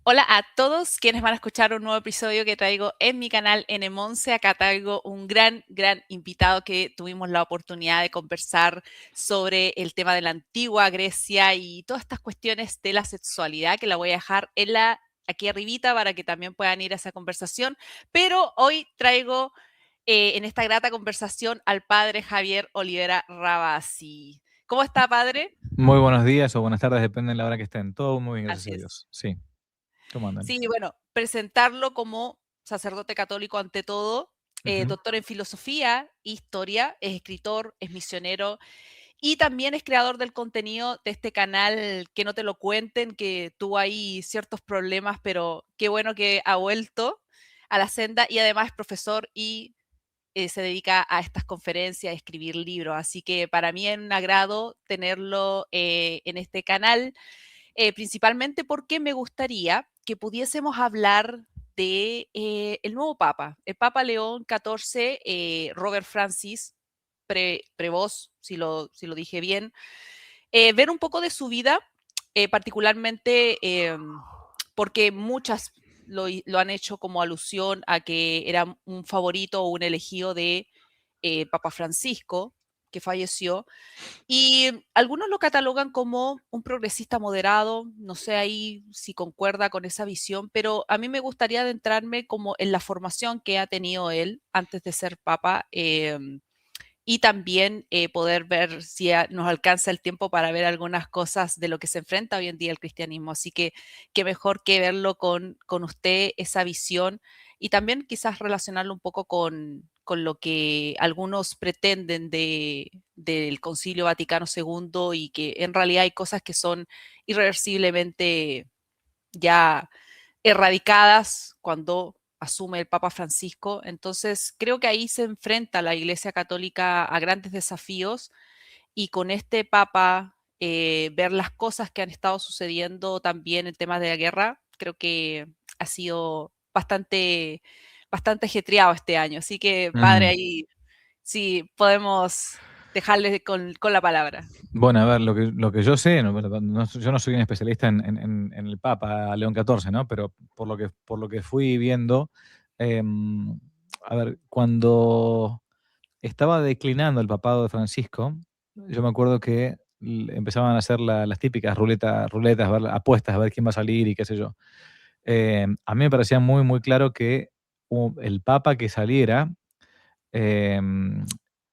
Hola a todos quienes van a escuchar un nuevo episodio que traigo en mi canal N11. Acá traigo un gran invitado que tuvimos la oportunidad de conversar sobre el tema de la antigua Grecia y todas estas cuestiones de la sexualidad que la voy a dejar aquí arribita para que también puedan ir a esa conversación. Pero hoy traigo en esta grata conversación al padre Javier Olivera Rabasi. ¿Cómo está, padre? Muy buenos días o buenas tardes, depende de la hora que estén. Todo muy bien, gracias Así a es. Dios. Sí, ¿cómo andan? Sí, bueno, presentarlo como sacerdote católico ante todo, Ujú. doctor en filosofía, historia, es escritor, es misionero y también es creador del contenido de este canal Que no te lo cuenten, que tuvo ahí ciertos problemas, pero qué bueno que ha vuelto a la senda y además es profesor y se dedica a estas conferencias, a escribir libros. Así que para mí es un agrado tenerlo en este canal principalmente porque me gustaría que pudiésemos hablar de el nuevo Papa, el Papa León XIV, Robert Francis Prevost, si lo dije bien, ver un poco de su vida, particularmente porque muchas lo han hecho como alusión a que era un favorito o un elegido de Papa Francisco, que falleció, y algunos lo catalogan como un progresista moderado, no sé ahí si concuerda con esa visión, pero a mí me gustaría adentrarme como en la formación que ha tenido él antes de ser papa y también poder ver si nos alcanza el tiempo para ver algunas cosas de lo que se enfrenta hoy en día el cristianismo. Así que qué mejor que verlo con usted, esa visión, y también quizás relacionarlo un poco con lo que algunos pretenden del Concilio Vaticano II y que en realidad hay cosas que son irreversiblemente ya erradicadas cuando asume el Papa Francisco. Entonces, creo que ahí se enfrenta la Iglesia Católica a grandes desafíos y con este Papa ver las cosas que han estado sucediendo también en temas de la guerra, creo que ha sido bastante ajetreado este año. Así que, padre, Ujú. ahí sí podemos dejarle con la palabra. Bueno, a ver, lo que yo sé, yo no soy un especialista en el Papa León XIV, ¿no? Pero por lo que fui viendo, em, a ver, cuando estaba declinando el papado de Francisco, yo me acuerdo que empezaban a hacer las típicas ruletas, apuestas, a ver quién va a salir y qué sé yo. A mí me parecía muy claro que el papa que saliera em,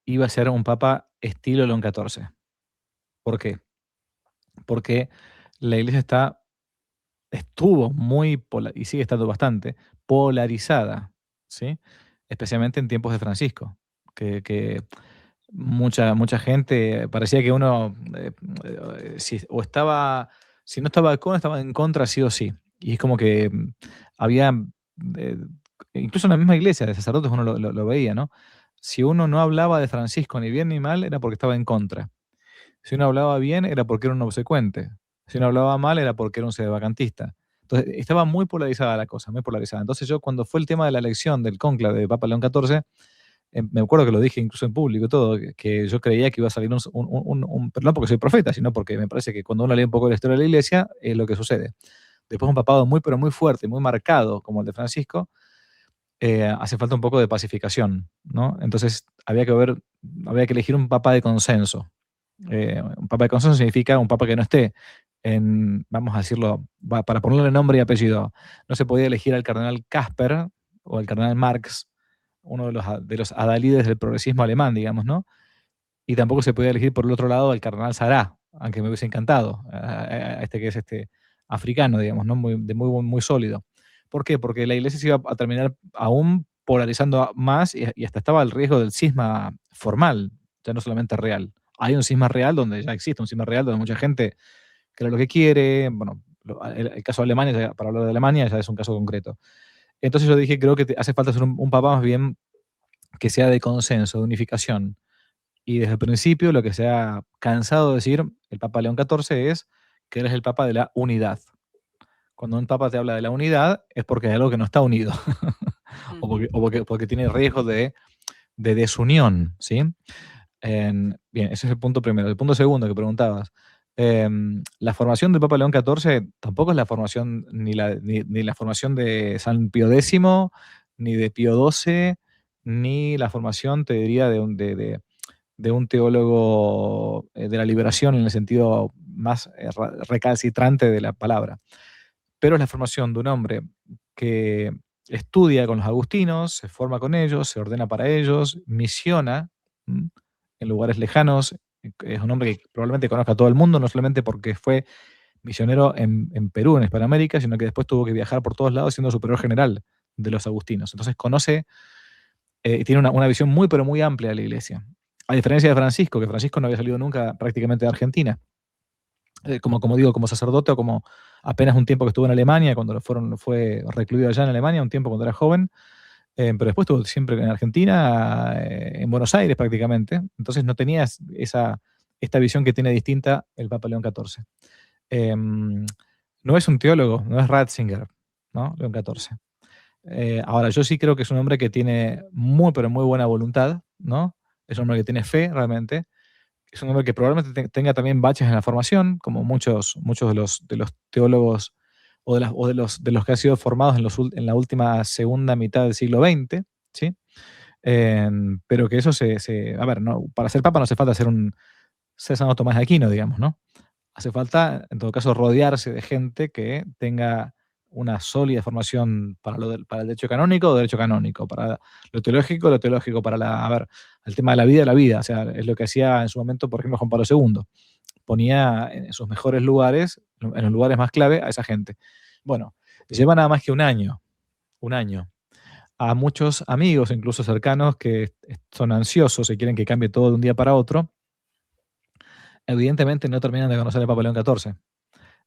iba a ser un papa estilo León XIV. ¿Por qué? Porque la iglesia estuvo y sigue estando bastante polarizada, ¿sí? Especialmente en tiempos de Francisco, que mucha gente parecía que uno, si no estaba con, estaba en contra sí o sí. Y es como que había, eh, incluso en la misma iglesia de sacerdotes uno lo veía, ¿no? Si uno no hablaba de Francisco ni bien ni mal, era porque estaba en contra. Si uno hablaba bien, era porque era un obsecuente. Si uno hablaba mal, era porque era un sedevacantista. Entonces, estaba muy polarizada la cosa, muy polarizada. Entonces, yo cuando fue el tema de la elección del cónclave de Papa León XIV, me acuerdo que lo dije incluso en público y todo, que yo creía que iba a salir pero no porque soy profeta, sino porque me parece que cuando uno lee un poco la historia de la iglesia, es lo que sucede. Después un papado muy, pero muy fuerte, muy marcado, como el de Francisco, hace falta un poco de pacificación, ¿no? Entonces, había que elegir un papa de consenso. Un papa de consenso significa un papa que no esté vamos a decirlo, para ponerle nombre y apellido, no se podía elegir al cardenal Casper o al cardenal Marx, uno de los adalides del progresismo alemán, digamos, ¿no? Y tampoco se podía elegir por el otro lado al cardenal Sará, aunque me hubiese encantado, a este que es africano, digamos, ¿no? Muy sólido. ¿Por qué? Porque la iglesia se iba a terminar aún polarizando más y hasta estaba el riesgo del cisma formal, ya no solamente real. Hay un cisma real donde ya existe un cisma real donde mucha gente cree lo que quiere. Bueno, el caso de Alemania, para hablar de Alemania, ya es un caso concreto. Entonces yo dije, creo que hace falta ser un papa más bien que sea de consenso, de unificación. Y desde el principio lo que se ha cansado de decir el Papa León XIV es que él es el Papa de la unidad. Cuando un Papa te habla de la unidad es porque hay algo que no está unido o Ujú. porque tiene riesgo de desunión, ¿sí? Bien, ese es el punto primero. El punto segundo que preguntabas. La formación del Papa León XIV tampoco es la formación ni la formación de San Pío X, ni de Pío XII, ni la formación, te diría, de un teólogo de la liberación en el sentido más recalcitrante de la palabra. Pero es la formación de un hombre que estudia con los agustinos, se forma con ellos, se ordena para ellos, misiona en lugares lejanos. Es un hombre que probablemente conozca a todo el mundo, no solamente porque fue misionero en Perú, en Hispanoamérica, sino que después tuvo que viajar por todos lados siendo superior general de los agustinos. Entonces conoce y tiene una visión muy, pero muy amplia de la iglesia. A diferencia de Francisco, que Francisco no había salido nunca prácticamente de Argentina. Como digo, como sacerdote o como apenas un tiempo que estuvo en Alemania, cuando fue recluido allá en Alemania, un tiempo cuando era joven, pero después estuvo siempre en Argentina, en Buenos Aires prácticamente. Entonces no tenía esta visión que tiene distinta el Papa León XIV. No es un teólogo, no es Ratzinger, ¿no? León XIV. Ahora, yo sí creo que es un hombre que tiene muy, pero muy buena voluntad, ¿no? Es un hombre que tiene fe realmente. Es un hombre que probablemente tenga también baches en la formación, como muchos de los teólogos o de los que han sido formados en la última segunda mitad del siglo XX, ¿sí? Pero que eso a ver, no, para ser papa no hace falta ser Santo Tomás de Aquino, digamos, ¿no? Hace falta, en todo caso, rodearse de gente que tenga una sólida formación para el derecho canónico, derecho canónico, para lo teológico, a ver, el tema de la vida, o sea, es lo que hacía en su momento, por ejemplo, Juan Pablo II, ponía en sus mejores lugares, en los lugares más clave, a esa gente. Bueno, lleva nada más que un año. A muchos amigos, incluso cercanos, que son ansiosos y quieren que cambie todo de un día para otro, evidentemente no terminan de conocer al Papa León XIV.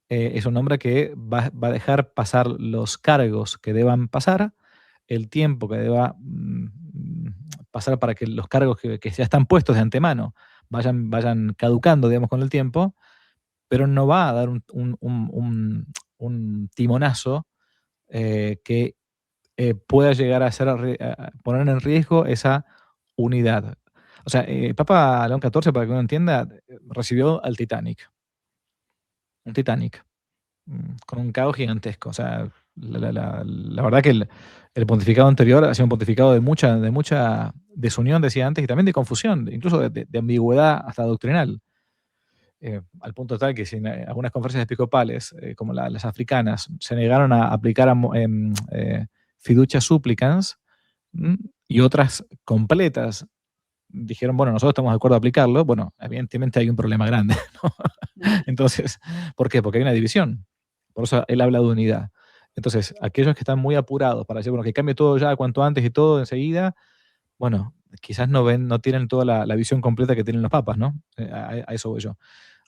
Es un hombre que va a dejar pasar los cargos que deban pasar, el tiempo que deba pasar para que los cargos que ya están puestos de antemano vayan caducando, digamos, con el tiempo, pero no va a dar un timonazo que pueda llegar a poner en riesgo esa unidad. O sea, Papa León XIV, para que uno entienda, recibió al Titanic, un Titanic. Con un caos gigantesco. O sea, la verdad que el pontificado anterior ha sido un pontificado de mucha desunión, decía antes, y también de confusión, incluso de ambigüedad hasta doctrinal. Al punto tal que si en algunas conferencias episcopales, como las africanas, se negaron a aplicar fiducia supplicans, y otras completas dijeron, bueno, nosotros estamos de acuerdo a aplicarlo, bueno, evidentemente hay un problema grande, ¿no? Entonces, ¿por qué? Porque hay una división. Por eso él habla de unidad. Entonces, aquellos que están muy apurados para decir, bueno, que cambie todo ya cuanto antes y todo enseguida, bueno, quizás no tienen toda la visión completa que tienen los papas, ¿no? A eso voy yo.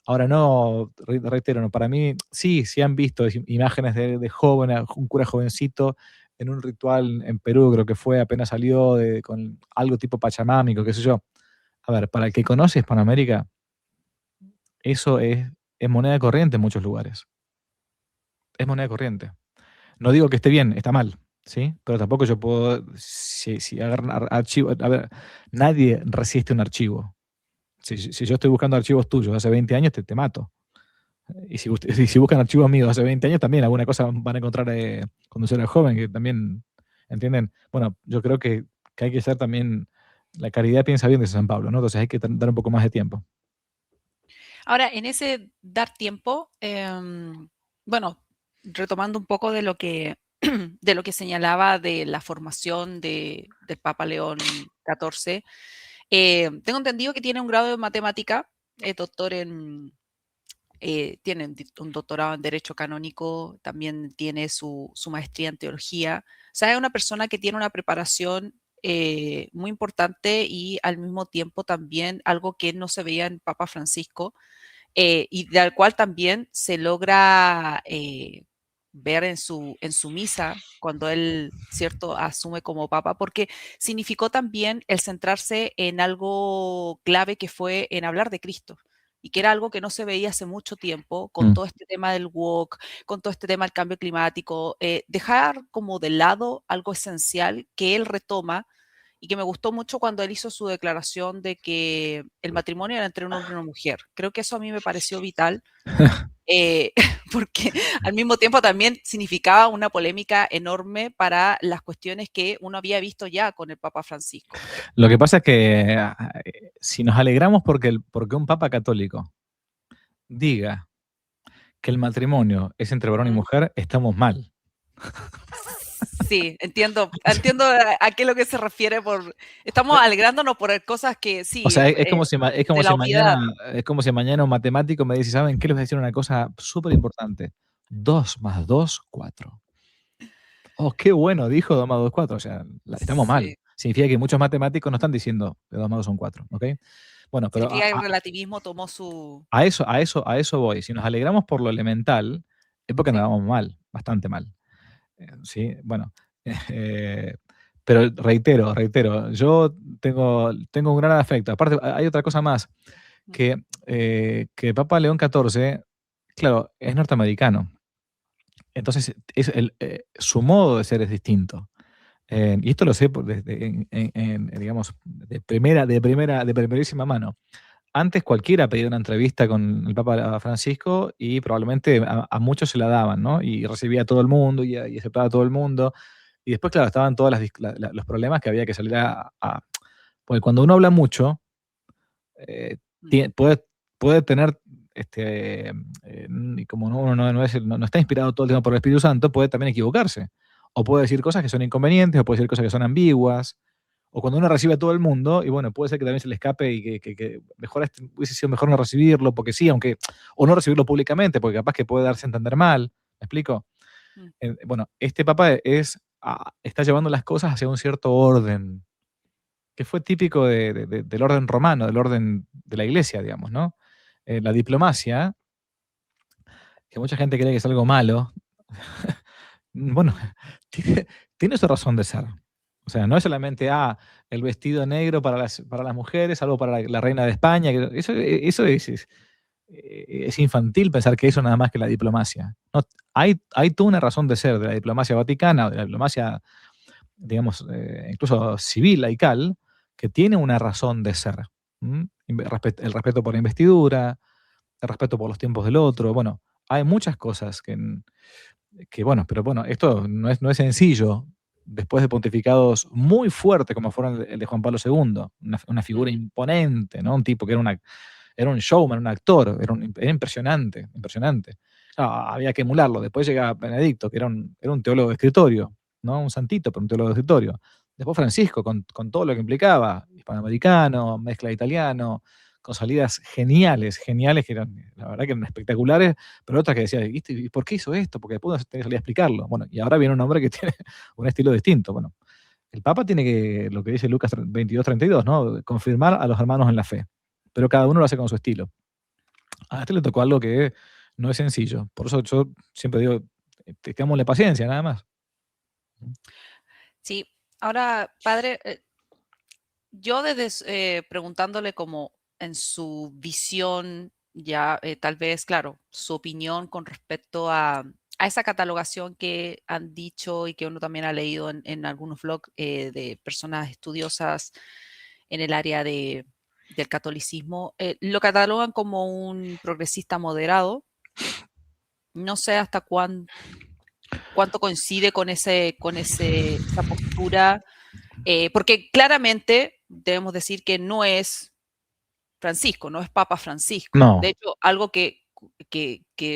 Ahora no, reitero, no, para mí sí han visto imágenes de joven, un cura jovencito en un ritual en Perú, creo que fue, apenas salió con algo tipo pachamámico, qué sé yo. A ver, para el que conoce Hispanoamérica, eso es moneda corriente en muchos lugares. Es moneda corriente. No digo que esté bien, está mal, ¿sí? Pero tampoco yo puedo, si agarran archivo, a ver, nadie resiste un archivo. Si yo estoy buscando archivos tuyos hace 20 años, te mato. Y si buscan archivos míos hace 20 años, también alguna cosa van a encontrar cuando yo era joven, que también, ¿entienden? Bueno, yo creo que hay que ser también, la caridad piensa bien de San Pablo, ¿no? Entonces hay que dar un poco más de tiempo. Ahora, en ese dar tiempo, bueno, retomando un poco de lo que, de lo que señalaba de la formación del Papa León XIV, tengo entendido que tiene un grado de matemática, es doctor tiene un doctorado en Derecho Canónico, también tiene su maestría en Teología. O sea, es una persona que tiene una preparación muy importante y al mismo tiempo también algo que no se veía en Papa Francisco, y del cual también se logra ver en su misa cuando él, ¿cierto?, asume como papa, porque significó también el centrarse en algo clave que fue en hablar de Cristo y que era algo que no se veía hace mucho tiempo con todo este tema del woke, con todo este tema del cambio climático, dejar como de lado algo esencial que él retoma y que me gustó mucho cuando él hizo su declaración de que el matrimonio era entre un hombre y una mujer. Creo que eso a mí me pareció vital, porque al mismo tiempo también significaba una polémica enorme para las cuestiones que uno había visto ya con el Papa Francisco. Lo que pasa es que si nos alegramos porque un papa católico diga que el matrimonio es entre varón y mujer, estamos mal. Sí, entiendo a qué es lo que se refiere por... Estamos alegrándonos por cosas que sí, O sea, es como si de la obviedad. mañana un matemático me dice, ¿saben qué? Les voy a decir una cosa súper importante. 2 más 2, 4. Oh, qué bueno, dijo 2 más 2, 4. O sea, estamos mal. Sí, Significa que muchos matemáticos no están diciendo que 2 más 2 son 4, ¿ok? Bueno, pero significa que el relativismo tomó su... a eso voy. Si nos alegramos por lo elemental, es porque nos Sí. vamos mal, bastante mal. Sí, bueno, eh, pero reitero, yo tengo un gran afecto. Aparte, hay otra cosa más, que el Papa León XIV, claro, es norteamericano. Entonces, su modo de ser es distinto. Y esto lo sé digamos, de primerísima mano. Antes cualquiera pedía una entrevista con el Papa Francisco y probablemente a muchos se la daban, ¿no? Y recibía a todo el mundo y aceptaba a todo el mundo. Y después, claro, estaban todos los problemas que había que salir porque cuando uno habla mucho, eh, puede tener, y como uno no está inspirado todo el tiempo por el Espíritu Santo, puede también equivocarse. O puede decir cosas que son inconvenientes, o puede decir cosas que son ambiguas. O cuando uno recibe a todo el mundo, y bueno, puede ser que también se le escape y que mejor hubiese sido mejor no recibirlo, porque sí, o no recibirlo públicamente, porque capaz que puede darse a entender mal. ¿Me explico? Mm. Bueno, este papa está llevando las cosas hacia un cierto orden, que fue típico del orden romano, del orden de la iglesia, digamos, ¿no? La diplomacia, que mucha gente cree que es algo malo, bueno, tiene, tiene su razón de ser. O sea, no es solamente, el vestido negro para las mujeres, algo para la reina de España. Eso es infantil pensar que eso nada más que la diplomacia. No, hay toda una razón de ser de la diplomacia vaticana, de la diplomacia, digamos, incluso civil, laical, que tiene una razón de ser. ¿Mm? El respeto por la investidura, el respeto por los tiempos del otro. Bueno, hay muchas cosas bueno, pero bueno, esto no es sencillo. Después de pontificados muy fuertes como fueron el de Juan Pablo II, una figura Mm. imponente, ¿no? Un tipo que era un showman, un actor, era impresionante, impresionante. Había que emularlo. Después llega Benedicto, que era un teólogo de escritorio, ¿no? Un santito, pero un teólogo de escritorio. Después Francisco, con todo lo que implicaba, hispanoamericano, mezcla de italiano, con salidas geniales, geniales, que la verdad que eran espectaculares, pero otras que decía, ¿y por qué hizo esto? Porque después tenía que salir a explicarlo. Bueno, y ahora viene un hombre que tiene un estilo distinto. Bueno, el Papa tiene que, lo que dice Lucas 22:32, ¿no? Confirmar a los hermanos en la fe. Pero cada uno lo hace con su estilo. A este le tocó algo que no es sencillo. Por eso yo siempre digo, tengámosle paciencia, nada más. Sí, ahora, padre, yo desde preguntándole como en su visión, ya tal vez, claro, su opinión con respecto a esa catalogación que han dicho y que uno también ha leído en algunos blogs de personas estudiosas en el área del catolicismo, lo catalogan como un progresista moderado. No sé hasta cuánto coincide esa postura, porque claramente debemos decir que no es Francisco, no es Papa Francisco. De No. hecho, algo que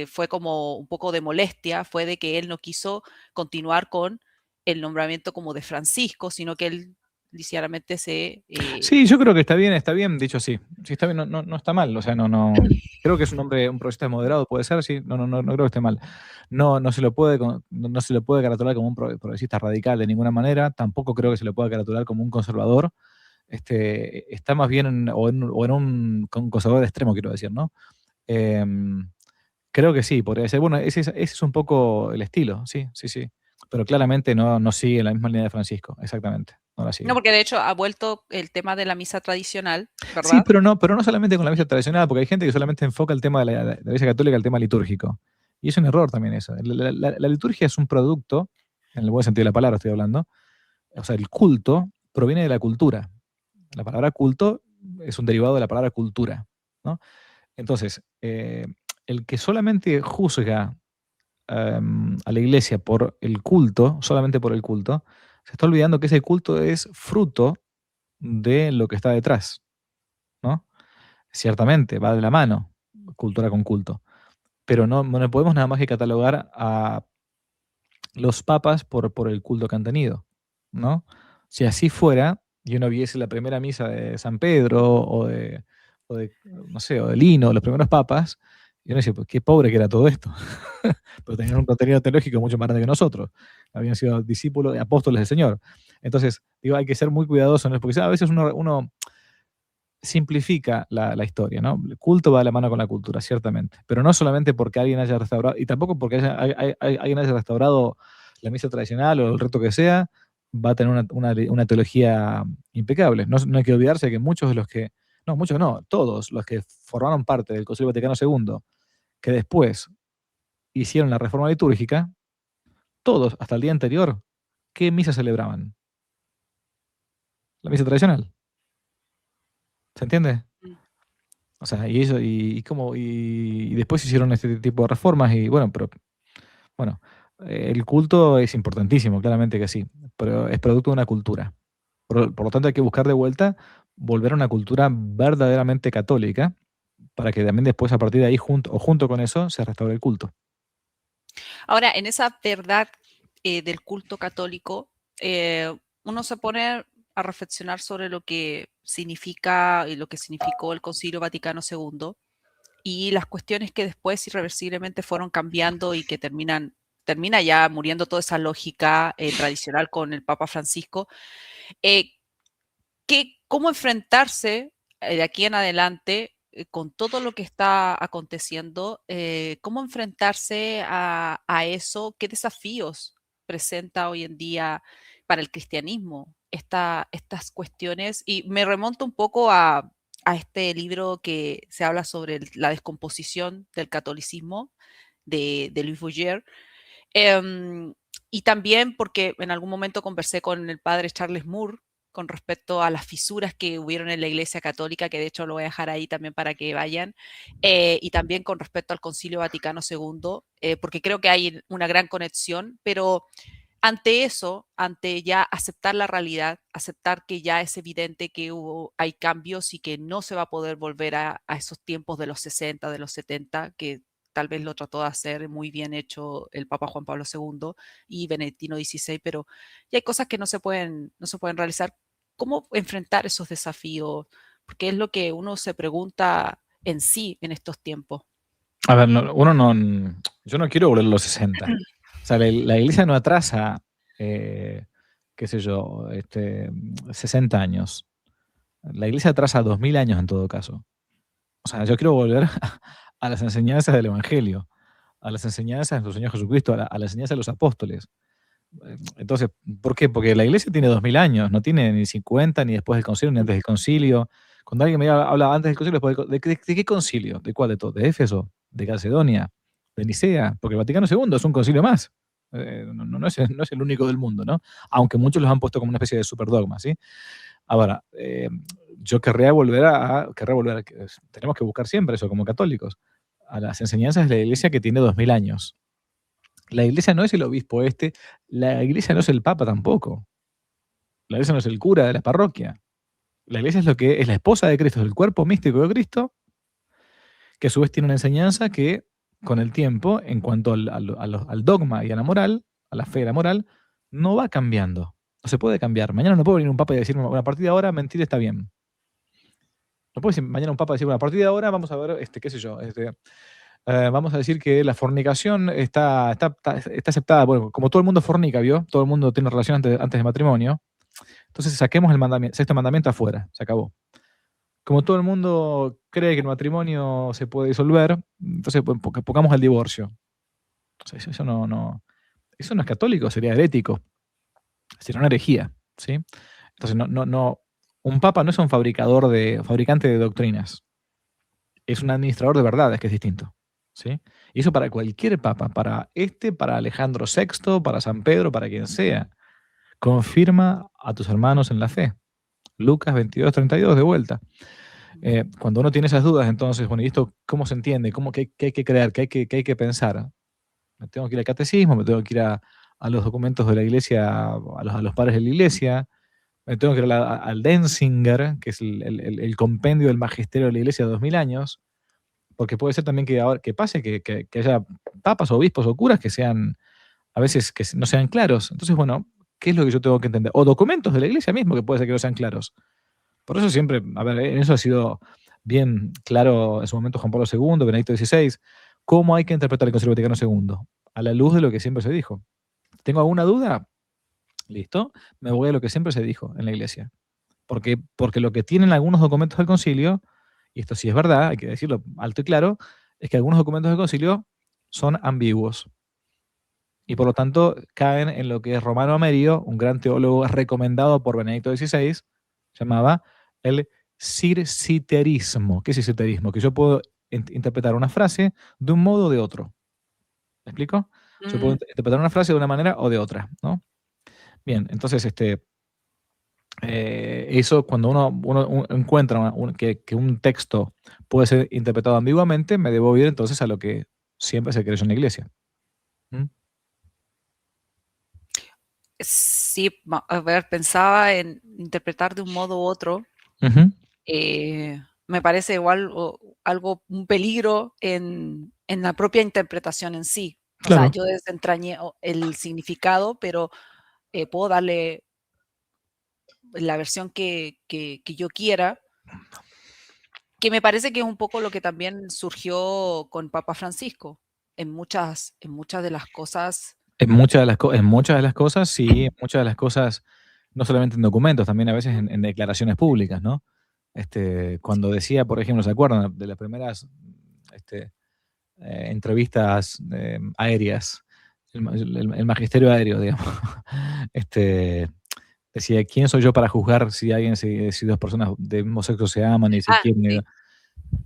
fue como un poco de molestia fue de que él no quiso continuar con el nombramiento como de Francisco, sino que él ligeramente Sí, yo creo que está bien dicho así. Sí, está bien, no está mal. O sea, creo que es un hombre, un progresista moderado, puede ser, sí, no creo que esté mal. No se lo puede, no se lo puede caratular como un progresista radical de ninguna manera, tampoco creo que se lo pueda caratular como un conservador. Está más bien o en un conservador extremo, quiero decir, ¿no? Creo que sí, podría ser. Bueno, ese es un poco el estilo, sí, sí, sí. Pero claramente no sigue la misma línea de Francisco, exactamente. No la no, sigue. porque de hecho ha vuelto el tema de la misa tradicional, Sí, ¿verdad? pero no solamente con la misa tradicional, porque hay gente que solamente enfoca el tema de la Iglesia Católica al tema litúrgico. Y es un error también eso. La liturgia es un producto, en el buen sentido de la palabra estoy hablando, o sea, el culto proviene de la cultura. La palabra culto es un derivado de la palabra cultura, ¿no? Entonces, el que solamente juzga a la iglesia por el culto, solamente por el culto, se está olvidando que ese culto es fruto de lo que está detrás, ¿no? Ciertamente, va de la mano, cultura con culto, pero no podemos nada más que catalogar a los papas por el culto que han tenido, ¿no? Si así fuera, y uno viese la primera misa de San Pedro no sé, o de Lino, los primeros papas, y uno dice, pues qué pobre que era todo esto. Pero tenían un contenido teológico mucho más grande que nosotros. Habían sido discípulos y apóstoles del Señor. Entonces, digo, hay que ser muy cuidadosos, ¿no? Porque a veces uno simplifica la historia, ¿no? El culto va de la mano con la cultura, ciertamente, pero no solamente porque alguien haya restaurado, y tampoco porque alguien haya restaurado la misa tradicional o el reto que sea, va a tener una teología impecable. No hay que olvidarse que muchos de los que, no, muchos no, todos los que formaron parte del Concilio Vaticano II, que después hicieron la reforma litúrgica, todos, hasta el día anterior, ¿qué misa celebraban? La misa tradicional. ¿Se entiende? Mm. O sea, y eso, y después hicieron este tipo de reformas, y bueno, pero bueno, el culto es importantísimo, claramente que sí, pero es producto de una cultura. Por lo tanto, hay que buscar de vuelta volver a una cultura verdaderamente católica, para que también después, a partir de ahí, junto con eso, se restaure el culto. Ahora, en esa verdad del culto católico, uno se pone a reflexionar sobre lo que significa y lo que significó el Concilio Vaticano II y las cuestiones que después irreversiblemente fueron cambiando y que termina ya muriendo toda esa lógica tradicional con el Papa Francisco. Eh, ¿Cómo enfrentarse de aquí en adelante con todo lo que está aconteciendo? ¿Cómo enfrentarse a eso? ¿Qué desafíos presenta hoy en día para el cristianismo estas cuestiones? Y me remonto un poco a este libro que se habla sobre la descomposición del catolicismo de Louis Vougier. Em, y también porque en algún momento conversé con el padre Charles Moore con respecto a las fisuras que hubieron en la Iglesia Católica, que de hecho lo voy a dejar ahí también para que vayan, y también con respecto al Concilio Vaticano II, porque creo que hay una gran conexión, pero ante eso, ante ya aceptar la realidad, aceptar que ya es evidente que hay cambios y que no se va a poder volver a esos tiempos de los 60, de los 70, que tal vez lo trató de hacer muy bien hecho el Papa Juan Pablo II y Benedictino XVI, pero ya hay cosas que no se pueden realizar. ¿Cómo enfrentar esos desafíos? Porque es lo que uno se pregunta en sí en estos tiempos. A ver, yo no quiero volver a los 60. O sea, la iglesia no atrasa, qué sé yo, 60 años. La iglesia atrasa 2000 años en todo caso. O sea, yo quiero volver a las enseñanzas del Evangelio, a las enseñanzas de nuestro Señor Jesucristo, a la enseñanza de los apóstoles. Entonces, ¿por qué? Porque la iglesia tiene 2000 años, no tiene ni 50, ni después del concilio, ni antes del concilio. Cuando alguien me habla antes del concilio, después ¿de qué concilio? ¿De cuál de todos? ¿De Éfeso? ¿De Calcedonia? ¿De Nicea? Porque el Vaticano II es un concilio más. No es el único del mundo, ¿no? Aunque muchos los han puesto como una especie de superdogma, ¿sí? Ahora, yo tenemos que buscar siempre eso como católicos, a las enseñanzas de la iglesia que tiene 2000 años. La iglesia no es el obispo la iglesia no es el papa tampoco. La iglesia no es el cura de la parroquia. La iglesia es lo que es la esposa de Cristo, es el cuerpo místico de Cristo, que a su vez tiene una enseñanza que, con el tiempo, en cuanto al dogma y a la moral, a la fe y a la moral, no va cambiando. No se puede cambiar. Mañana no puede venir un papa y decirme, bueno, a partir de ahora mentir está bien. No puede decir mañana un papa decir, bueno, a partir de ahora vamos a ver, qué sé yo, vamos a decir que la fornicación está aceptada. Bueno, como todo el mundo fornica, ¿vio? Todo el mundo tiene relación antes de matrimonio. Entonces saquemos el sexto mandamiento afuera, se acabó. Como todo el mundo cree que el matrimonio se puede disolver, entonces pongamos el divorcio. Entonces, eso no es católico, sería herético, sería una herejía, ¿sí? Entonces, un papa no es un fabricante de doctrinas, es un administrador de verdades, que es distinto, ¿sí? Y eso para cualquier papa, para Alejandro VI, para San Pedro, para quien sea. confirma a tus hermanos en la fe. Lucas 22:32, de vuelta. Cuando uno tiene esas dudas, entonces, bueno, ¿y esto cómo se entiende? ¿Qué hay que creer? ¿Qué hay que pensar? ¿Me tengo que ir al catecismo? ¿Me tengo que ir a los documentos de la iglesia, a los padres de la iglesia? ¿Me tengo que ir al Denzinger, que es el compendio del magisterio de la iglesia de 2000 años? Porque puede ser también que, ahora, que pase que haya papas, obispos o curas que sean, a veces, que no sean claros. Entonces, bueno, ¿qué es lo que yo tengo que entender? O documentos de la iglesia mismo que puede ser que no sean claros. Por eso siempre, a ver, en eso ha sido bien claro en su momento Juan Pablo II, Benedicto XVI, cómo hay que interpretar el Concilio Vaticano II, a la luz de lo que siempre se dijo. ¿Tengo alguna duda? Listo, me voy a lo que siempre se dijo en la iglesia. Porque lo que tienen algunos documentos del concilio, y esto sí es verdad, hay que decirlo alto y claro, es que algunos documentos del concilio son ambiguos. Y por lo tanto caen en lo que Romano Amerio, un gran teólogo recomendado por Benedicto XVI, llamaba el circiterismo. ¿Qué es circiterismo? Que yo puedo interpretar una frase de un modo o de otro. ¿Me explico? Yo puedo Mm, interpretar una frase de una manera o de otra, ¿no? Bien, entonces eso cuando uno encuentra que un texto puede ser interpretado ambiguamente, me debo ir entonces a lo que siempre se creyó en la iglesia. ¿Mm? sí, a ver, pensaba en interpretar de un modo u otro. Ujú. Me parece igual algo, un peligro en la propia interpretación en sí. O sea, Claro. yo desentrañé el significado, pero puedo darle la versión que yo quiera, que me parece que es un poco lo que también surgió con Papa Francisco, en muchas de las cosas. En muchas de las cosas, sí, en muchas de las cosas, no solamente en documentos, también a veces en declaraciones públicas, ¿no? Cuando decía, por ejemplo, ¿se acuerdan de las primeras este, entrevistas aéreas? El magisterio aéreo, digamos. Este, decía, ¿quién soy yo para juzgar si dos personas del mismo sexo se aman y se Ah, quieren? sí, sí.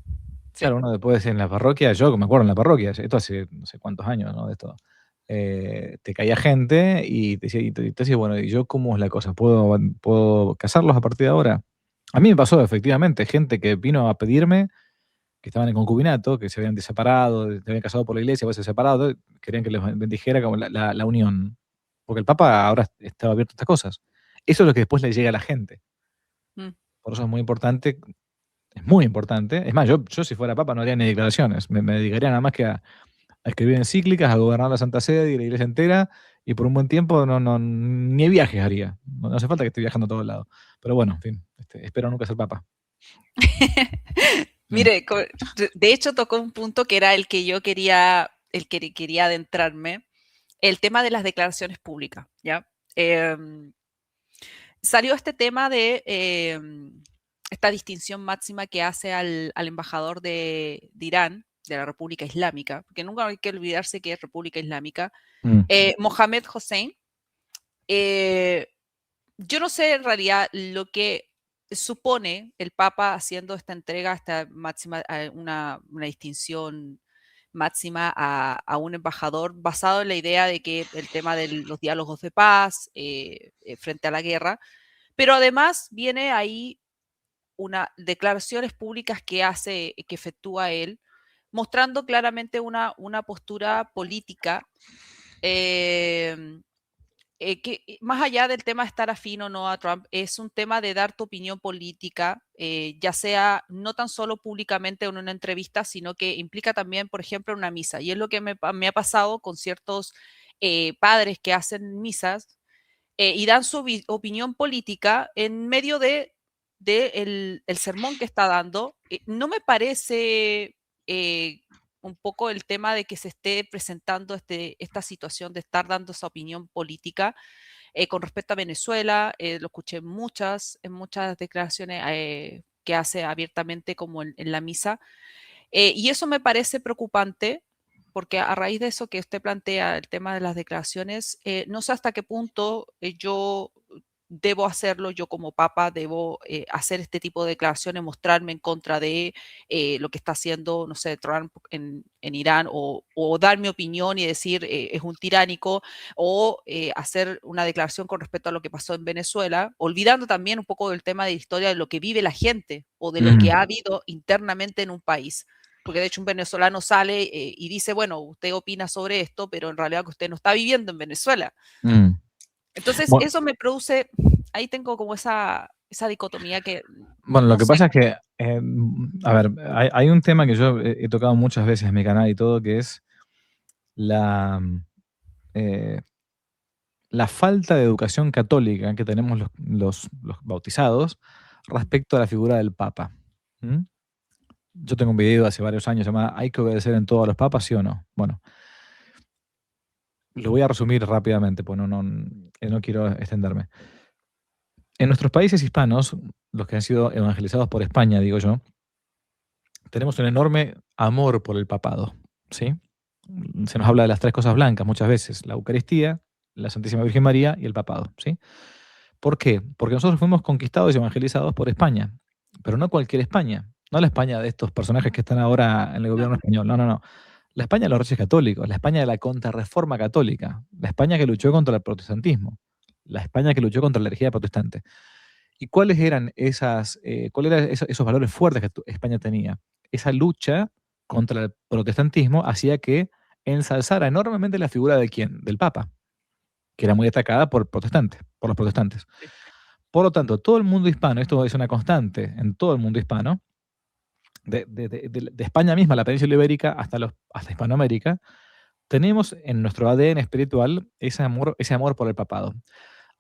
Claro, uno después en la parroquia, yo me acuerdo en la parroquia, esto hace no sé cuántos años, ¿no? De esto. Te caía gente y te decía, bueno, ¿y yo cómo es la cosa? ¿Puedo casarlos a partir de ahora? A mí me pasó efectivamente, gente que vino a pedirme, que estaban en concubinato, que se habían separado, se habían casado por la iglesia, después se separado, querían que les bendijera como la unión. Porque el Papa ahora estaba abierto a estas cosas. Eso es lo que después le llega a la gente. Mm. Por eso es muy importante. Es más, yo si fuera Papa no haría ni declaraciones, me dedicaría nada más que a escribir encíclicas, a gobernar la Santa Sede y la iglesia entera, y por un buen tiempo ni viajes haría. No hace falta que esté viajando a todos lados. Pero bueno, en fin, espero nunca ser Papa. Mm. Mire, de hecho tocó un punto que era el que quería adentrarme, el tema de las declaraciones públicas, ¿ya? Salió este tema de esta distinción máxima que hace al embajador de Irán, de la República Islámica, porque nunca hay que olvidarse que es República Islámica, Mm. Mohamed Hossein. eh, yo no sé en realidad lo que supone el Papa haciendo esta entrega, esta máxima, una distinción máxima a un embajador basado en la idea de que el tema de los diálogos de paz frente a la guerra, pero además viene ahí una declaraciones públicas que efectúa él, mostrando claramente una postura política eh, que más allá del tema de estar afín o no a Trump, es un tema de dar tu opinión política, ya sea no tan solo públicamente en una entrevista, sino que implica también, por ejemplo, una misa. Y es lo que me ha pasado con ciertos padres que hacen misas y dan su opinión política en medio de el sermón que está dando. No me parece un poco el tema de que se esté presentando esta situación de estar dando esa opinión política con respecto a Venezuela. Lo escuché en muchas declaraciones que hace abiertamente como en la misa. Y eso me parece preocupante porque a raíz de eso que usted plantea, el tema de las declaraciones, no sé hasta qué punto yo debo hacerlo, yo como papa debo hacer este tipo de declaraciones, mostrarme en contra de lo que está haciendo, no sé, Trump en Irán, o dar mi opinión y decir es un tiránico, o hacer una declaración con respecto a lo que pasó en Venezuela, olvidando también un poco del tema de historia de lo que vive la gente o de lo que ha habido internamente en un país. Porque de hecho un venezolano sale y dice, bueno, usted opina sobre esto, pero en realidad que usted no está viviendo en Venezuela. Entonces, Bueno, eso me produce, ahí tengo como esa dicotomía que bueno, lo no que sé pasa es cómo. que, a ver, hay un tema que yo he tocado muchas veces en mi canal y todo, que es la, eh, la falta de educación católica que tenemos los bautizados respecto a la figura del Papa. ¿Mm? Yo tengo un video hace varios años llamado ¿Hay que obedecer en todo a los papas, sí o no? Bueno, lo voy a resumir rápidamente, pues no quiero extenderme. En nuestros países hispanos, los que han sido evangelizados por España, digo yo, tenemos un enorme amor por el papado, ¿sí? Se nos habla de las tres cosas blancas muchas veces: la Eucaristía, la Santísima Virgen María y el papado, ¿sí? ¿Por qué? Porque nosotros fuimos conquistados y evangelizados por España, pero no cualquier España, no la España de estos personajes que están ahora en el No, gobierno no. español, no, no, no. La España de los Reyes Católicos, la España de la contrarreforma católica, la España que luchó contra el protestantismo, la España que luchó contra la herejía protestante. ¿Y cuáles eran cuáles eran esos valores fuertes que España tenía? Esa lucha contra el protestantismo hacía que ensalzara enormemente la figura de quién, del Papa, que era muy destacada por los protestantes. Sí. Por lo tanto, todo el mundo hispano, esto es una constante en todo el mundo hispano, de España misma, la península ibérica, hasta Hispanoamérica, tenemos en nuestro ADN espiritual ese amor por el papado.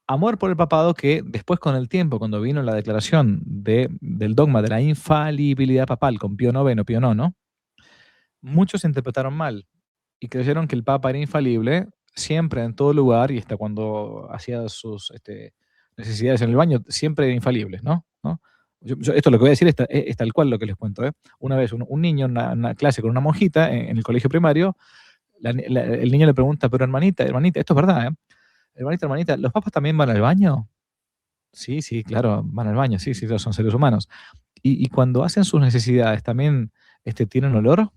Amor por el papado que después, con el tiempo, cuando vino la declaración del dogma de la infalibilidad papal con Pío IX, Pío IX, muchos interpretaron mal y creyeron que el papa era infalible siempre, en todo lugar, y hasta cuando hacía sus necesidades en el baño, siempre era infalible, ¿no? ¿No? Esto lo que voy a decir es tal cual lo que les cuento. Una vez un niño en una clase con una monjita en el colegio primario, el niño le pregunta, pero hermanita, hermanita, esto es verdad, ¿eh? Hermanita, hermanita, ¿los papas también van al baño? Sí, sí, claro, van al baño, sí, sí, son seres humanos. Y cuando hacen sus necesidades, ¿también tienen olor?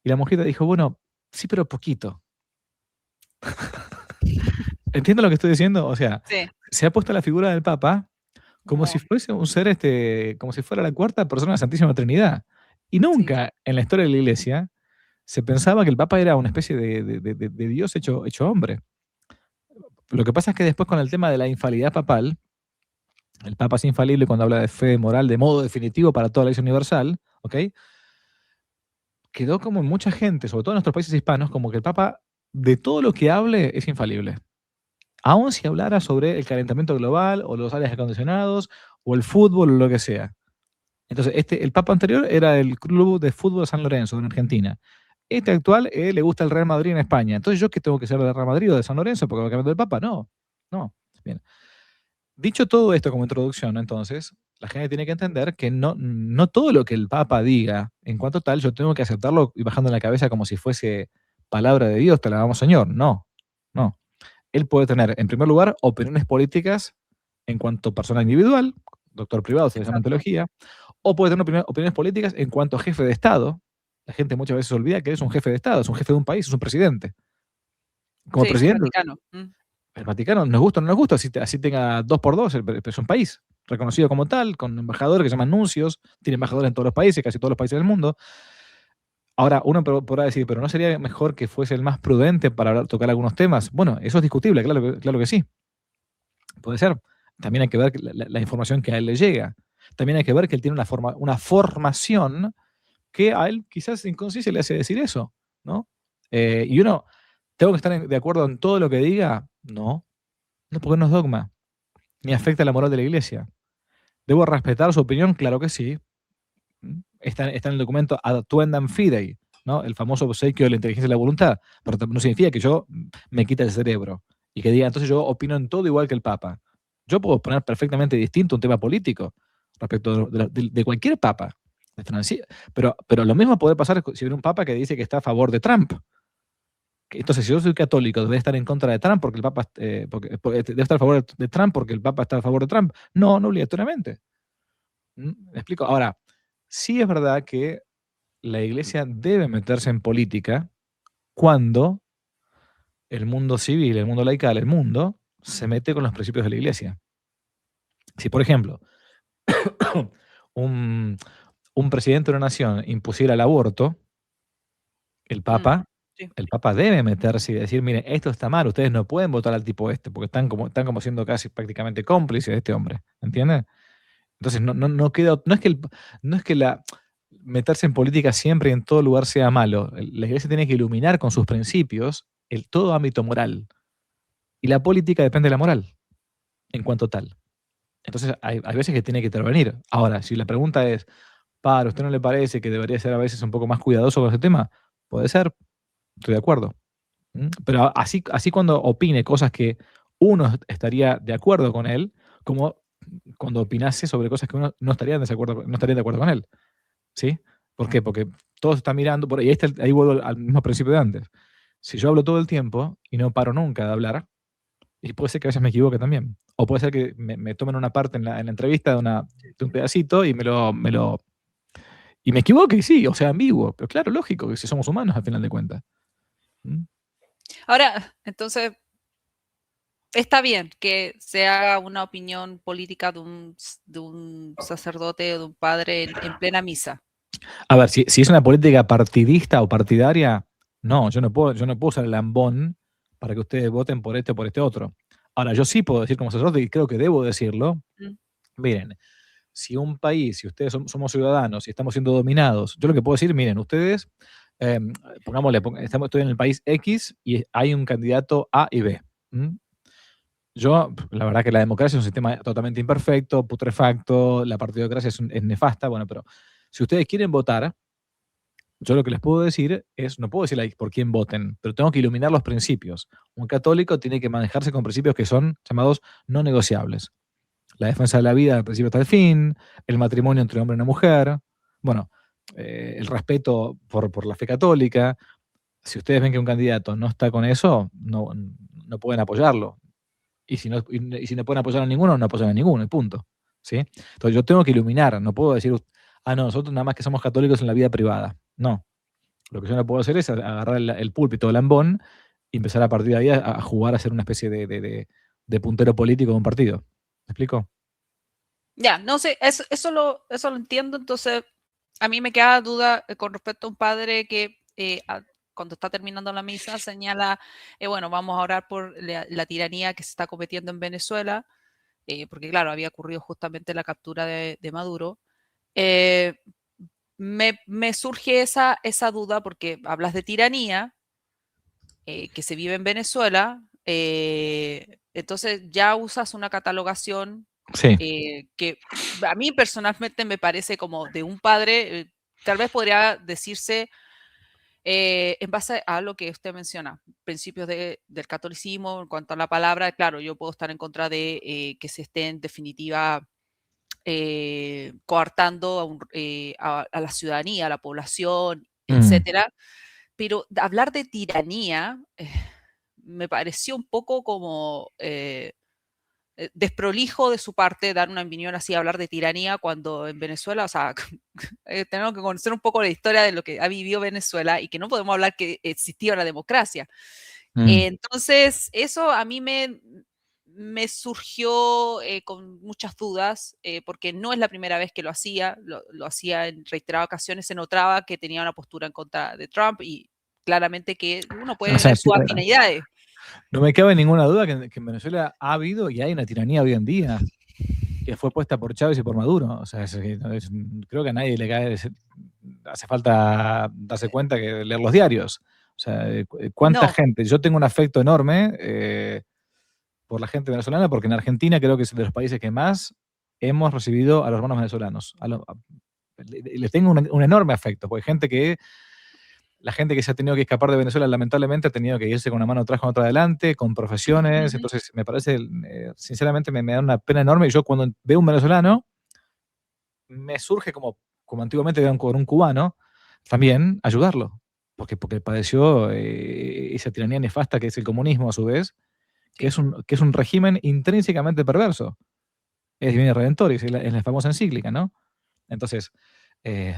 Y la monjita dijo, bueno, sí, pero poquito. ¿Entiendo lo que estoy diciendo? O sea, Sí, se ha puesto la figura del Papa como si como, fuese un ser, como si fuera la cuarta persona de la Santísima Trinidad. Y sí, nunca en la historia de la Iglesia se pensaba que el Papa era una especie de Dios hecho hombre. Lo que pasa es que después, con el tema de la infalibilidad papal, el Papa es infalible cuando habla de fe moral de modo definitivo para toda la Iglesia universal, ¿ok? Quedó como en mucha gente, sobre todo en nuestros países hispanos, como que el Papa, de todo lo que hable, es infalible. Aun si hablara sobre el calentamiento global, o los aires acondicionados, o el fútbol, o lo que sea. Entonces, el Papa anterior era el Club de Fútbol San Lorenzo, en Argentina. Este actual le gusta el Real Madrid en España. Entonces, ¿yo qué tengo que ser del Real Madrid o de San Lorenzo porque va cambiando el Papa? No, no. Bien. Dicho todo esto como introducción, entonces, la gente tiene que entender que no todo lo que el Papa diga, en cuanto tal, yo tengo que aceptarlo y bajando la cabeza como si fuese palabra de Dios, te la damos Señor. No, no. Él puede tener, en primer lugar, opiniones políticas en cuanto persona individual, doctor privado, se le llama en exacto. teología, o puede tener opiniones políticas en cuanto jefe de Estado. La gente muchas veces olvida que es un jefe de Estado, es un jefe de un país, es un presidente. Como Sí, el presidente, Vaticano. el Vaticano, nos gusta o no nos gusta, así tenga dos por dos, es un país reconocido como tal, con embajadores que se llaman nuncios, tiene embajadores en todos los países, casi todos los países del mundo. Ahora, uno podrá decir, pero ¿no sería mejor que fuese el más prudente para tocar algunos temas? Bueno, eso es discutible, claro que sí, puede ser. También hay que ver la información que a él le llega. También hay que ver que él tiene una formación que a él quizás en conciencia le hace decir eso, ¿no? Y uno, ¿tengo que estar de acuerdo en todo lo que diga? No, no, porque no es dogma, ni afecta la moral de la iglesia. ¿Debo respetar su opinión? Claro que sí. Está en el documento Ad Tuendam Fidei, ¿no? El famoso obsequio de la inteligencia y la voluntad. Pero no significa que yo me quite el cerebro y que diga, entonces yo opino en todo igual que el Papa. Yo puedo poner perfectamente distinto un tema político respecto de cualquier Papa. Pero lo mismo puede pasar si viene un Papa que dice que está a favor de Trump. Entonces, si yo soy católico, ¿debe estar en contra de Trump porque el Papa, debe estar a favor de Trump porque el Papa está a favor de Trump? No, no obligatoriamente. ¿Me explico? Ahora, sí es verdad que la iglesia debe meterse en política cuando el mundo civil, el mundo laical, el mundo, se mete con los principios de la iglesia. Si, por ejemplo, un, un presidente de una nación impusiera el aborto, el Mm, Papa, sí. el Papa debe meterse y decir, miren, esto está mal, ustedes no pueden votar al tipo este, porque están como siendo casi prácticamente cómplices de este hombre, ¿entienden? Entonces no queda, no es que meterse en política siempre y en todo lugar sea malo. La iglesia tiene que iluminar con sus principios todo ámbito moral. Y la política depende de la moral, en cuanto tal. Entonces hay veces que tiene que intervenir. Ahora, si la pregunta es, ¿a usted no le parece que debería ser a veces un poco más cuidadoso con ese tema? Puede ser, estoy de acuerdo. Pero así cuando opine cosas que uno estaría de acuerdo con él, como cuando opinase sobre cosas que uno no estaría no estaría de acuerdo con él. ¿Sí? ¿Por qué? Porque todos están mirando, ahí vuelvo al mismo principio de antes. Si yo hablo todo el tiempo y no paro nunca de hablar, y puede ser que a veces me equivoque también. O puede ser que me tomen una parte en la entrevista de un pedacito y me equivoque, y sí, o sea, ambiguo. Pero claro, lógico, que si somos humanos al final de cuentas. ¿Mm? Ahora, entonces, está bien que se haga una opinión política de un sacerdote o de un padre en plena misa. A ver, si es una política partidista o partidaria, no, yo no puedo usar el lambón para que ustedes voten por este o por este otro. Ahora, yo sí puedo decir como sacerdote, y creo que debo decirlo, Mm, miren, si un país, si ustedes somos ciudadanos y estamos siendo dominados, yo lo que puedo decir, miren, ustedes, eh, pongámosle, estoy en el país X y hay un candidato A y B. ¿Mm? Yo, la verdad que la democracia es un sistema totalmente imperfecto, putrefacto, la partidocracia es nefasta, bueno, pero si ustedes quieren votar, yo lo que les puedo decir es, no puedo decirle por quién voten, pero tengo que iluminar los principios. Un católico tiene que manejarse con principios que son llamados no negociables. La defensa de la vida del principio hasta el fin, el matrimonio entre hombre y una mujer, bueno, el respeto por la fe católica. Si ustedes ven que un candidato no está con eso, no pueden apoyarlo. Y si no pueden apoyar a ninguno, no apoyan a ninguno, y punto. ¿Sí? Entonces yo tengo que iluminar, no puedo decir, no, nosotros nada más que somos católicos en la vida privada. No, lo que yo no puedo hacer es agarrar el púlpito o lambón y empezar a partir de ahí a jugar a ser una especie de puntero político de un partido. ¿Me explico? Ya, no sé, eso lo entiendo. Entonces, a mí me queda duda con respecto a un padre que cuando está terminando la misa señala, bueno, vamos a orar por la tiranía que se está cometiendo en Venezuela, porque claro, había ocurrido justamente la captura de Maduro. Eh, me surge esa duda porque hablas de tiranía que se vive en Venezuela, entonces ya usas una catalogación Sí, que a mí personalmente me parece como de un padre, tal vez podría decirse en base a lo que usted menciona, principios del catolicismo, en cuanto a la palabra, claro, yo puedo estar en contra de que se esté en definitiva coartando a la ciudadanía, a la población, mm, etcétera. Pero hablar de tiranía me pareció un poco como desprolijo de su parte dar una opinión así, hablar de tiranía cuando en Venezuela, o sea, tenemos que conocer un poco la historia de lo que ha vivido Venezuela y que no podemos hablar que existía la democracia. mm. Entonces, eso a mí me surgió con muchas dudas, porque no es la primera vez que lo hacía en reiteradas ocasiones, se notaba que tenía una postura en contra de Trump y claramente que uno puede O sea, tener sus afinidades. no me cabe ninguna duda que en Venezuela ha habido y hay una tiranía hoy en día que fue puesta por Chávez y por Maduro. O sea, creo que a nadie le cae, hace falta darse cuenta que leer los diarios. O sea, cuánta No, gente. Yo tengo un afecto enorme por la gente venezolana, porque en Argentina creo que es de los países que más hemos recibido a los hermanos venezolanos. Les tengo un enorme afecto, porque la gente que se ha tenido que escapar de Venezuela lamentablemente ha tenido que irse con una mano atrás, con otra adelante, con profesiones. ujú. Entonces, me parece, sinceramente, me da una pena enorme. Y yo cuando veo un venezolano, me surge como antiguamente con un cubano, también ayudarlo. porque padeció esa tiranía nefasta que es el comunismo a su vez, sí. que es un régimen intrínsecamente perverso. Es Divino Redentoris, es la famosa encíclica, ¿no? Entonces, eh,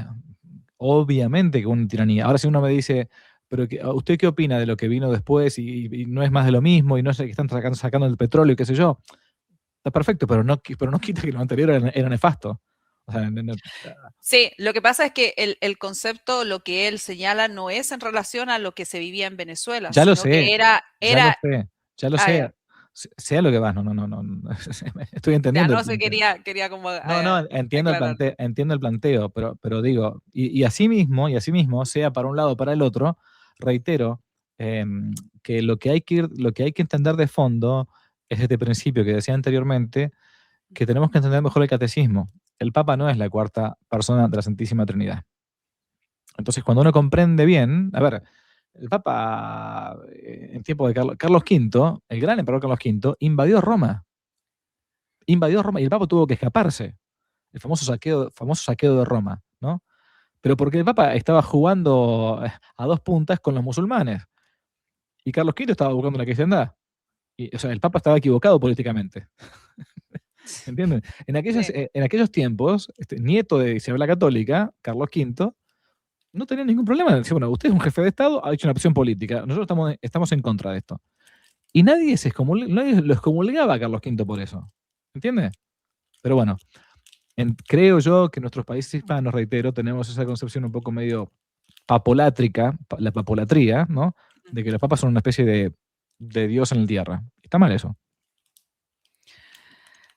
obviamente que una tiranía. Ahora si uno me dice, pero ¿usted qué opina de lo que vino después y no es más de lo mismo y no sé que están sacando el petróleo y qué sé yo? Está perfecto, pero no quita que lo anterior era nefasto. O sea, Sí, lo que pasa es que el concepto, lo que él señala, no es en relación a lo que se vivía en Venezuela, ya lo sino sé, que era, ya lo era, sé, ya lo ah, sé. ya, Sea lo que vas, no, estoy ya, entendiendo el no sé, planteo. quería como No, aclarar. entiendo el planteo, pero digo, y así mismo, sea para un lado o para el otro, reitero, que lo que hay que entender de fondo es este principio que decía anteriormente, que tenemos que entender mejor el catecismo. El Papa no es la cuarta persona de la Santísima Trinidad. Entonces, cuando uno comprende bien, a ver, el Papa, en tiempo de Carlos V, el gran emperador Carlos V, invadió Roma y el Papa tuvo que escaparse, el famoso saqueo de Roma, ¿no? Pero porque el Papa estaba jugando a dos puntas con los musulmanes y Carlos V estaba buscando la cristiandad. Y, o sea, el Papa estaba equivocado políticamente. ¿Entienden? Sí. En aquellos tiempos, nieto de Isabel la Católica, Carlos V, no tenía ningún problema. Decía, bueno, usted es un jefe de Estado, ha hecho una opción política. Nosotros estamos en contra de esto. Y nadie lo excomulgaba a Carlos V por eso. ¿Entiende? Pero bueno, creo yo que nuestros países hispanos, reitero, tenemos esa concepción un poco medio papolátrica, la papolatría, ¿no? De que los papas son una especie de Dios en la tierra. Está mal eso.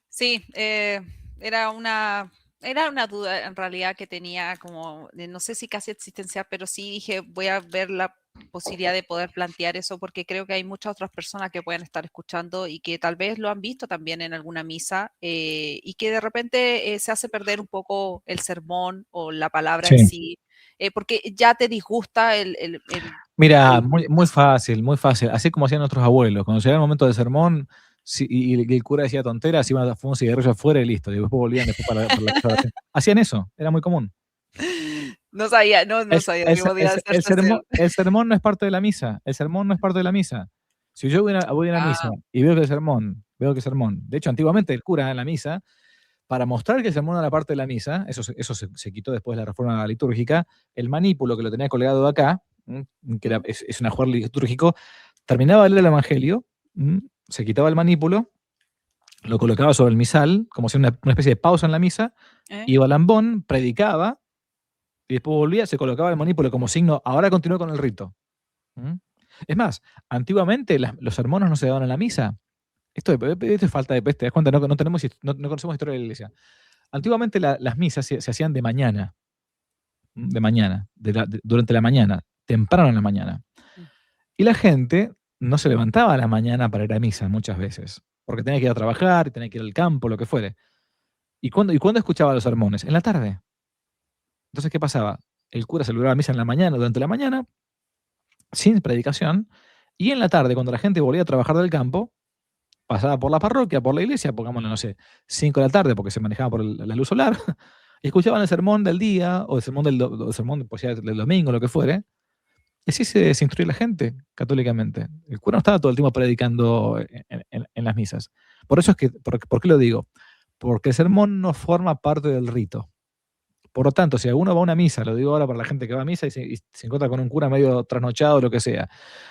Sí, era una, era una duda en realidad que tenía como, no sé si casi existencial, pero sí dije, voy a ver la posibilidad de poder plantear eso porque creo que hay muchas otras personas que pueden estar escuchando y que tal vez lo han visto también en alguna misa y que de repente se hace perder un poco el sermón o la palabra en Sí. sí, porque ya te disgusta Mira, el- muy fácil, muy fácil. Así como hacían nuestros abuelos. Cuando llegaba el momento del sermón y el cura decía tonteras, iban a fumar un cigarrillo afuera y listo. Y después volvían después para la casa de oración. Hacían eso, era muy común. No sabía, no sabía que podía hacerse así. El sermón no es parte de la misa. El sermón no es parte de la misa. Si yo voy a una misa Ah, y veo que el sermón, de hecho, antiguamente el cura en la misa, para mostrar que el sermón era parte de la misa, eso se quitó después de la reforma litúrgica, el manípulo que lo tenía colgado de acá, que ¿mm? es un ajuar litúrgico, terminaba de leer el evangelio, se quitaba el manípulo, lo colocaba sobre el misal, como si una especie de pausa en la misa, ¿Eh? iba Lambón, predicaba, y después volvía, se colocaba el manípulo como signo, ahora continúa con el rito. ¿Mm? Es más, antiguamente los sermones no se daban en la misa. Esto es falta de peste, ¿te das cuenta? No conocemos historia de la iglesia. Antiguamente las misas se hacían de mañana, durante la mañana, temprano en la mañana. Mm. Y la gente no se levantaba a la mañana para ir a misa muchas veces, porque tenía que ir a trabajar, tenía que ir al campo, lo que fuere. ¿Y cuándo escuchaba los sermones? En la tarde. Entonces, ¿qué pasaba? El cura celebraba misa en la mañana, durante la mañana, sin predicación, y en la tarde, cuando la gente volvía a trabajar del campo, pasaba por la parroquia, por la iglesia, pongámosle, no sé, 5 de la tarde, porque se manejaba por la luz solar, y escuchaban el sermón del día, o el sermón pues, ya del domingo, lo que fuere, y así se instruye la gente católicamente. El cura no estaba todo el tiempo predicando en las misas. Por eso es que, ¿por qué lo digo? Porque el sermón no forma parte del rito. Por lo tanto, si alguno va a una misa, lo digo ahora para la gente que va a misa y se encuentra con un cura medio trasnochado o lo que sea,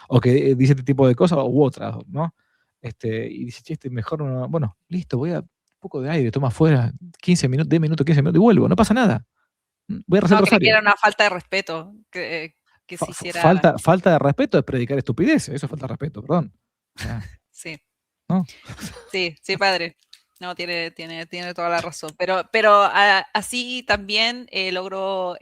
o que dice este tipo de cosas u otras, ¿no? Y dice, che, mejor no, bueno, listo, voy a un poco de aire, toma afuera, 15 minutos, 10 minutos, 15 minutos y vuelvo, no pasa nada. Voy a rezar el No, creí que rosario. era una falta de respeto que Fa- se fa- hiciera. falta, falta de respeto es predicar estupidez, eso es falta de respeto, perdón. O sea, Sí, ¿no? sí, sí, padre. No, tiene toda la razón. Pero así también logró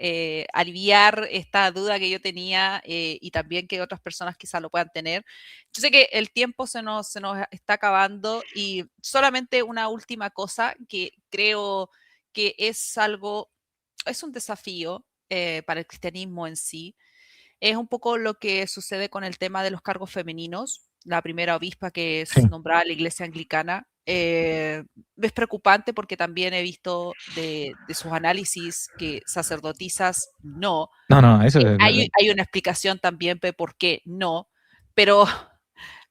aliviar esta duda que yo tenía y también que otras personas quizás lo puedan tener. Yo sé que el tiempo se nos está acabando y solamente una última cosa que creo que es un desafío para el cristianismo en sí. Es un poco lo que sucede con el tema de los cargos femeninos. La primera obispa que Sí, es nombrada a la iglesia anglicana Es preocupante porque también he visto de sus análisis que sacerdotisas no. No, eso es... Hay una explicación también de por qué no, pero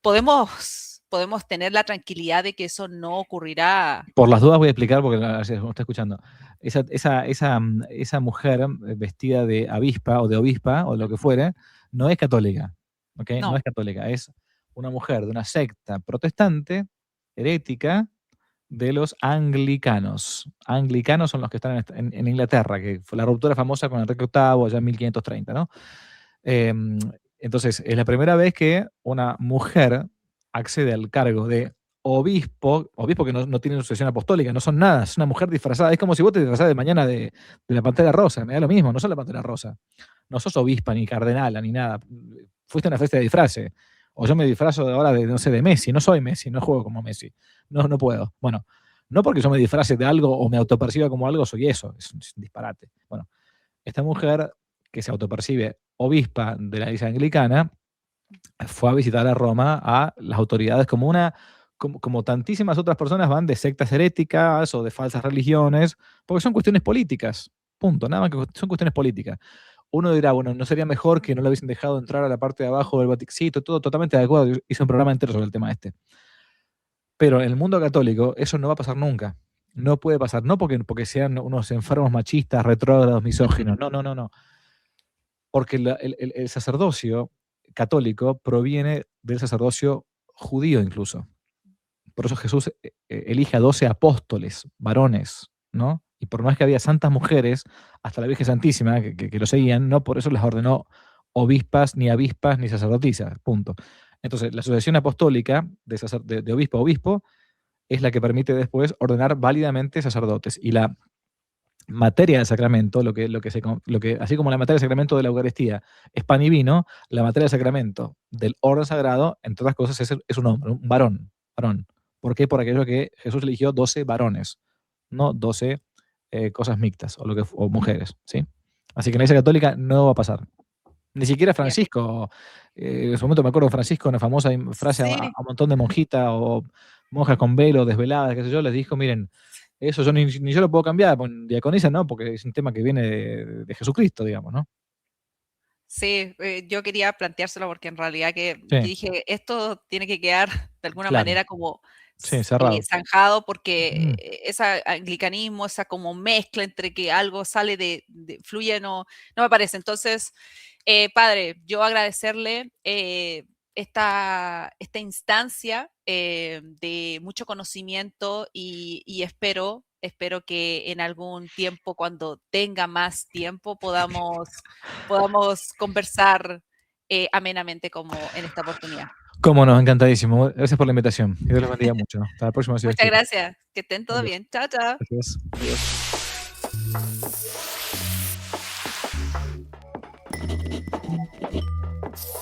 podemos tener la tranquilidad de que eso no ocurrirá. Por las dudas voy a explicar porque se me está escuchando. Esa mujer vestida de avispa o de obispa o lo que fuere, no es católica. ¿Okay? No No. es católica, es una mujer de una secta protestante, herética, de los anglicanos. Anglicanos son los que están en Inglaterra, que fue la ruptura famosa con Enrique VIII allá en 1530, ¿no? Entonces, es la primera vez que una mujer accede al cargo de obispo que no tiene sucesión apostólica, no son nada, es una mujer disfrazada. Es como si vos te disfrazás de mañana de la Pantera Rosa, me da lo mismo, no sos la Pantera Rosa. No sos obispa, ni cardenala, ni nada. Fuiste a una fiesta de disfraces. O yo me disfrazo ahora de, no sé, de Messi. No soy Messi, no juego como Messi. No puedo. Bueno, no porque yo me disfrace de algo o me autoperciba como algo, soy eso. Es un disparate. Bueno, esta mujer que se autopercibe obispa de la Iglesia Anglicana fue a visitar a Roma a las autoridades como tantísimas otras personas van de sectas heréticas o de falsas religiones, porque son cuestiones políticas. Punto. Nada más que son cuestiones políticas. Uno dirá, bueno, ¿no sería mejor que no le hubiesen dejado entrar a la parte de abajo del Vaticano? Todo totalmente de acuerdo. Hice un programa entero sobre el tema este. Pero en el mundo católico eso no va a pasar nunca. No puede pasar. No porque sean unos enfermos machistas, retrógrados, misóginos. No. Porque el sacerdocio católico proviene del sacerdocio judío incluso. Por eso Jesús elige a 12 apóstoles, varones, ¿no? Y por más que había santas mujeres, hasta la Virgen Santísima, que lo seguían, no por eso les ordenó obispas, ni avispas, ni sacerdotisas, punto. Entonces, la sucesión apostólica de obispo a obispo es la que permite después ordenar válidamente sacerdotes. Y la materia del sacramento, así como la materia del sacramento de la Eucaristía es pan y vino, la materia del sacramento del orden sagrado, entre otras cosas, es un hombre, un varón. ¿Por qué? Por aquello que Jesús eligió 12 varones, no 12 cosas mixtas o mujeres, ¿sí? Así que en la Iglesia Católica no va a pasar. Ni siquiera Bien. Francisco, en su momento me acuerdo de Francisco, una famosa frase a Sí, un montón de monjitas o monjas con velo, desveladas, qué sé yo, les dijo, miren, eso yo ni yo lo puedo cambiar, diaconisa no, porque es un tema que viene de Jesucristo, digamos, ¿no? sí, yo quería planteárselo porque en realidad que yo Sí, dije, esto tiene que quedar de alguna claro. manera como Sí, cerrado. zanjado porque Mm. ese anglicanismo, esa como mezcla entre que algo sale fluye, no me parece. Entonces, padre, yo agradecerle esta instancia de mucho conocimiento y espero que en algún tiempo, cuando tenga más tiempo, podamos conversar amenamente como en esta oportunidad. Cómo no, encantadísimo. Gracias por la invitación. Que Dios los bendiga mucho. Hasta la próxima, si Dios Muchas quiere. gracias. Que estén todo Adiós. bien. Chao, chao. Gracias. Adiós.